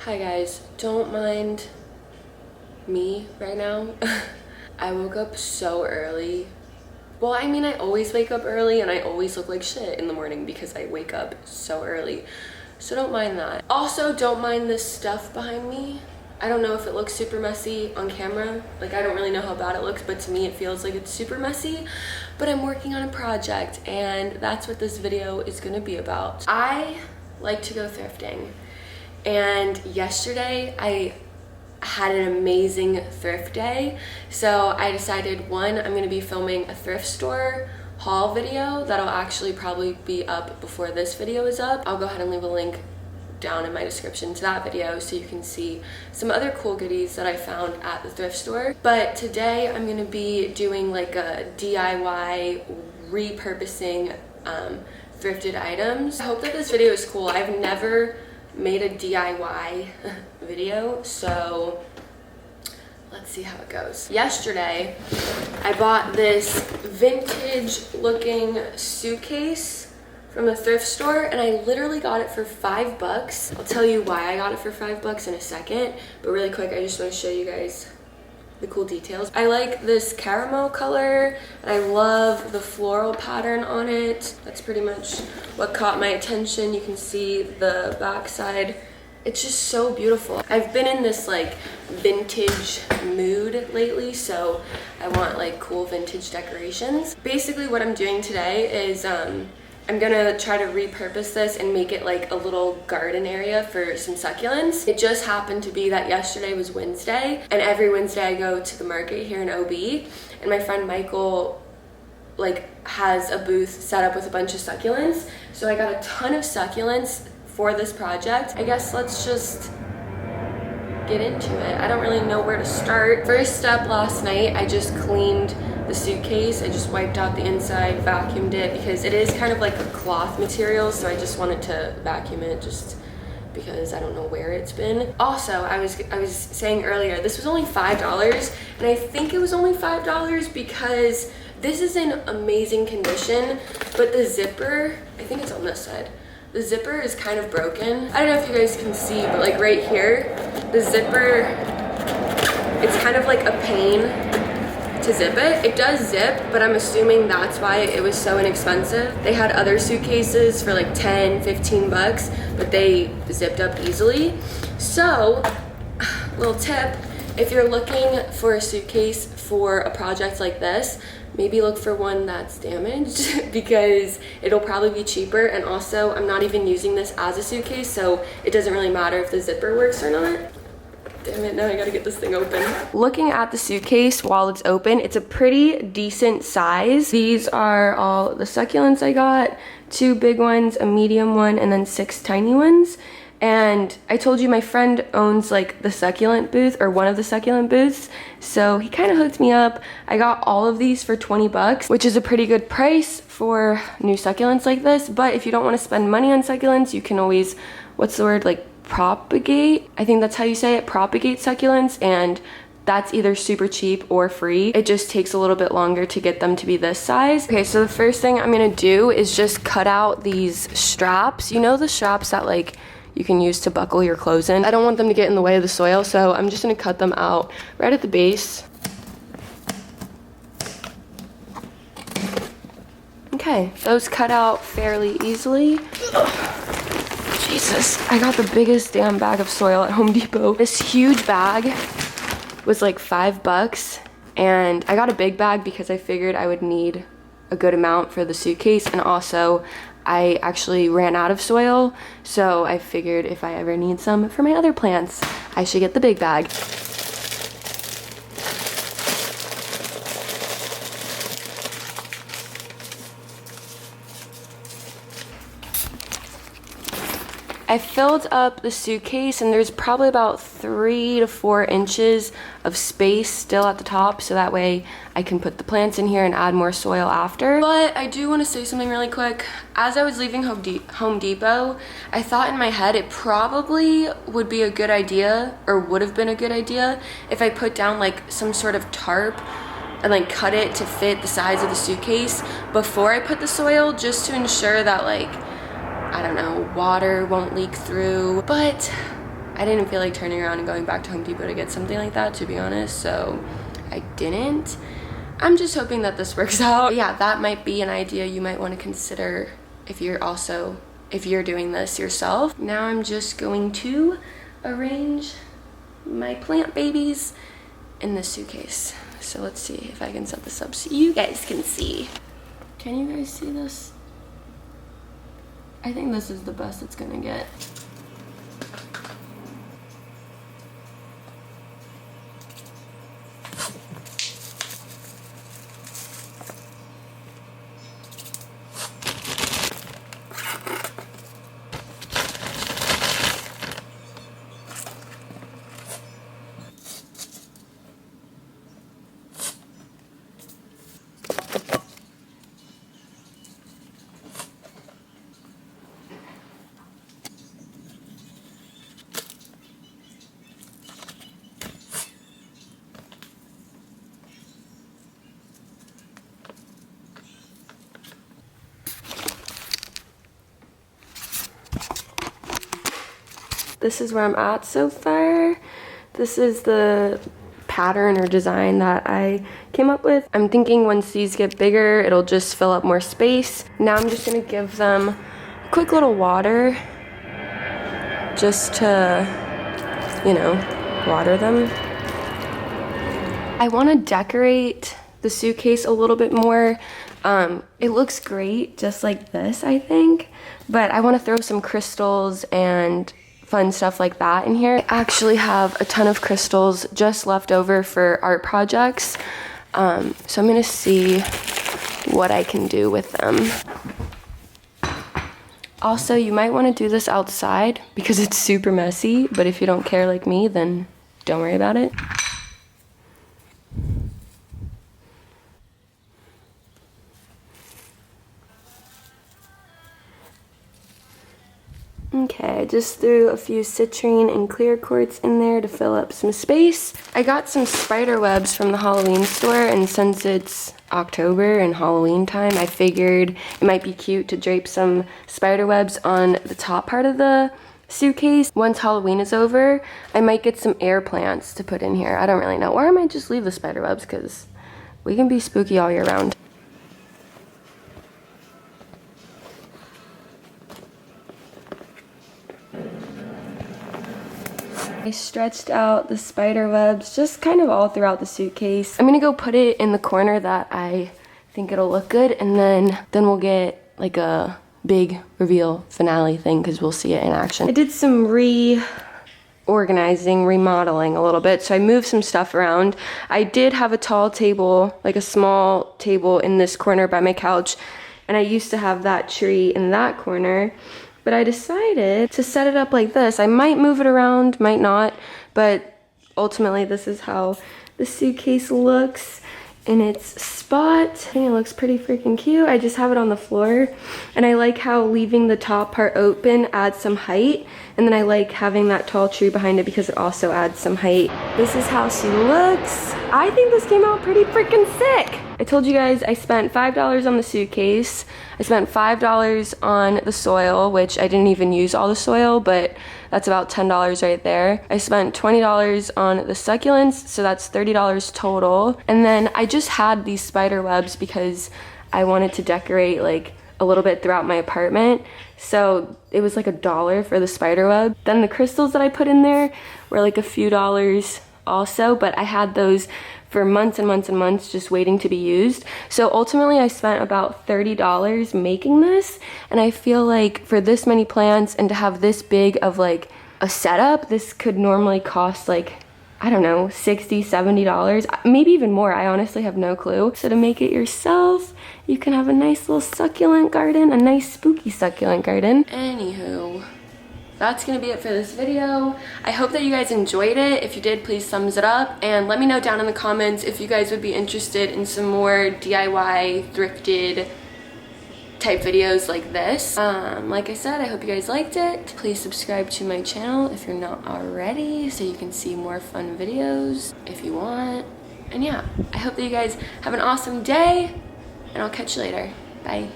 Hi guys, don't mind me right now. I woke up so early. Well, I mean, I always wake up early and I always look like shit in the morning because I wake up so early. So don't mind that. Also, don't mind this stuff behind me. I don't know if it looks super messy on camera. Like, I don't really know how bad it looks, but to me it feels like it's super messy. But I'm working on a project and that's what this video is gonna be about. I like to go thrifting. And yesterday I had an amazing thrift day. So I decided, one, I'm gonna be filming a thrift store haul video that'll actually probably be up before this video is up. I'll go ahead and leave a link down in my description to that video so you can see some other cool goodies that I found at the thrift store. But today I'm gonna be doing like a DIY repurposing thrifted items. I hope that this video is cool. I've never made a DIY video, so let's see how it goes. Yesterday, I bought this vintage looking suitcase from the thrift store and I literally got it for $5. I'll tell you why I got it for $5 in a second, but really quick, I just want to show you guys the cool details. I like this caramel color and I love the floral pattern on it. That's pretty much what caught my attention. You can see the back side. It's just so beautiful. I've been in this like vintage mood lately, so I want like cool vintage decorations. Basically what I'm doing today is I'm gonna try to repurpose this and make it like a little garden area for some succulents. It just happened to be that yesterday was Wednesday, and every Wednesday I go to the market here in OB, and my friend Michael like has a booth set up with a bunch of succulents. So I got a ton of succulents for this project. I guess let's just get into it. I don't really know where to start. First step, last night I just cleaned the suitcase. I just wiped out the inside, vacuumed it because it is kind of like a cloth material, so I just wanted to vacuum it just because I don't know where it's been. Also, I was saying earlier, this was only $5, and I think it was only $5 because this is in amazing condition, but the zipper, I think it's on this side, the zipper is kind of broken. I don't know if you guys can see, but like right here, the zipper, it's kind of like a pain to zip it. It does zip, but I'm assuming that's why it was so inexpensive. They had other suitcases for like 10, 15 bucks, but they zipped up easily. So, little tip, if you're looking for a suitcase for a project like this, maybe look for one that's damaged because it'll probably be cheaper. And also, I'm not even using this as a suitcase, so it doesn't really matter if the zipper works or not. Damn it, now I gotta get this thing open. Looking at the suitcase while it's open, it's a pretty decent size. These are all the succulents I got, 2 big ones, a medium one, and then 6 tiny ones. And I told you my friend owns like the succulent booth, or one of the succulent booths, so he kind of hooked me up. I got all of these for 20 bucks, which is a pretty good price for new succulents like this. But if you don't want to spend money on succulents, you can always, what's the word, like propagate, I think that's how you say it, propagate succulents, and that's either super cheap or free. It just takes a little bit longer to get them to be this size. Okay, so the first thing I'm gonna do is just cut out these straps. You know the straps that like you can use to buckle your clothes in? I don't want them to get in the way of the soil, so I'm just gonna cut them out right at the base. Okay, those cut out fairly easily. Jesus, I got the biggest damn bag of soil at Home Depot. This huge bag was like $5, and I got a big bag because I figured I would need a good amount for the suitcase, and also I actually ran out of soil, so I figured if I ever need some for my other plants, I should get the big bag. I filled up the suitcase and there's probably about 3 to 4 inches of space still at the top, so that way I can put the plants in here and add more soil after. But I do want to say something really quick. As I was leaving Home Depot, I thought in my head it probably would be a good idea, or would have been a good idea, if I put down like some sort of tarp and like cut it to fit the size of the suitcase before I put the soil, just to ensure that like, I don't know, water won't leak through. But I didn't feel like turning around and going back to Home Depot to get something like that, to be honest, so I didn't. I'm just hoping that this works out. Yeah, that might be an idea you might want to consider if you're doing this yourself. Now I'm just going to arrange my plant babies in this suitcase. So let's see if I can set this up so you guys can see. Can you guys see this? I think this is the best it's gonna get. This is where I'm at so far. This is the pattern or design that I came up with. I'm thinking once these get bigger, it'll just fill up more space. Now I'm just gonna give them a quick little water just to, you know, water them. I wanna decorate the suitcase a little bit more. It looks great just like this, I think, but I wanna throw some crystals and fun stuff like that in here. I actually have a ton of crystals just left over for art projects. So I'm gonna see what I can do with them. Also, you might wanna do this outside because it's super messy, but if you don't care like me, then don't worry about it. Okay, I just threw a few citrine and clear quartz in there to fill up some space. I got some spider webs from the Halloween store, and since it's October and Halloween time, I figured it might be cute to drape some spider webs on the top part of the suitcase. Once Halloween is over, I might get some air plants to put in here. I don't really know. Or I might just leave the spider webs because we can be spooky all year round. I stretched out the spider webs just kind of all throughout the suitcase. I'm gonna go put it in the corner that I think it'll look good, and then we'll get like a big reveal finale thing because we'll see it in action. I did some reorganizing, remodeling a little bit, so I moved some stuff around. I did have a tall table, like a small table in this corner by my couch, and I used to have that tree in that corner. But I decided to set it up like this. I might move it around, might not, but ultimately this is how the suitcase looks in its spot. I think it looks pretty freaking cute. I just have it on the floor, and I like how leaving the top part open adds some height, and then I like having that tall tree behind it because it also adds some height. This is how she looks. I think this came out pretty freaking sick. I told you guys I spent $5 on the suitcase. I spent $5 on the soil, which I didn't even use all the soil, but that's about $10 right there. I spent $20 on the succulents, so that's $30 total. And then I just had these spider webs because I wanted to decorate like a little bit throughout my apartment. So it was like $1 for the spider web. Then the crystals that I put in there were like a few dollars also, but I had those for months and months and months just waiting to be used. So ultimately I spent about $30 making this, and I feel like for this many plants and to have this big of like a setup, this could normally cost like, I don't know, $60, $70, maybe even more. I honestly have no clue. So to make it yourself, you can have a nice little succulent garden, a nice spooky succulent garden. Anywho, that's gonna be it for this video. I hope that you guys enjoyed it. If you did, please thumbs it up, and let me know down in the comments if you guys would be interested in some more DIY thrifted type videos like this. Like I said, I hope you guys liked it. Please subscribe to my channel if you're not already, so you can see more fun videos if you want. And yeah, I hope that you guys have an awesome day, and I'll catch you later. Bye.